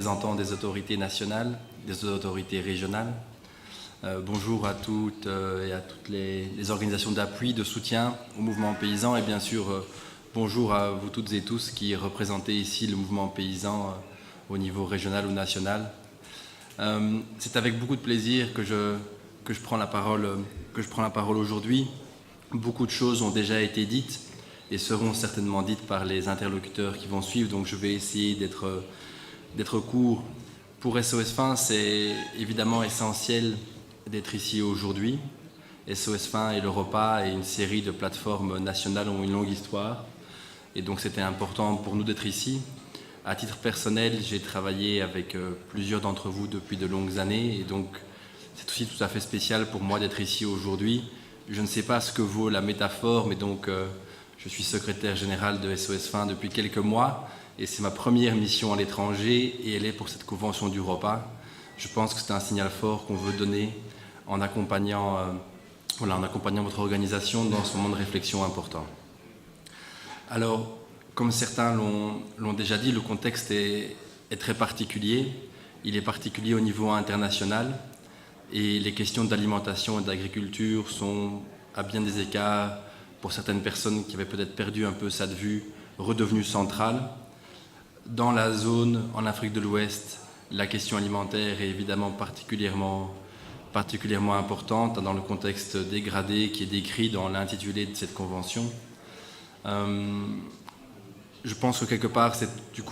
Représentants des autorités nationales, des autorités régionales. Bonjour à toutes et à toutes les organisations d'appui, de soutien au mouvement paysan et bien sûr bonjour à vous toutes et tous qui représentez ici le mouvement paysan au niveau régional ou national. C'est avec beaucoup de plaisir que je prends la parole aujourd'hui. Beaucoup de choses ont déjà été dites et seront certainement dites par les interlocuteurs qui vont suivre, donc je vais essayer d'être court. Pour SOS FIN, c'est évidemment essentiel d'être ici aujourd'hui. SOS FIN et l'Europa et une série de plateformes nationales ont une longue histoire et donc c'était important pour nous d'être ici. À titre personnel, j'ai travaillé avec plusieurs d'entre vous depuis de longues années et donc c'est aussi tout à fait spécial pour moi d'être ici aujourd'hui. Je ne sais pas ce que vaut la métaphore, mais donc je suis secrétaire général de SOS FIN depuis quelques mois et c'est ma première mission à l'étranger et elle est pour cette convention d'Europa. Je pense que c'est un signal fort qu'on veut donner en accompagnant votre organisation dans ce moment de réflexion important. Alors, comme certains l'ont déjà dit, le contexte est très particulier. Il est particulier au niveau international et les questions d'alimentation et d'agriculture sont, à bien des écarts, pour certaines personnes qui avaient peut-être perdu un peu ça de vue, redevenues centrales. Dans la zone, en Afrique de l'Ouest, la question alimentaire est évidemment particulièrement importante dans le contexte dégradé qui est décrit dans l'intitulé de cette convention. Je pense que quelque part, c'est du coup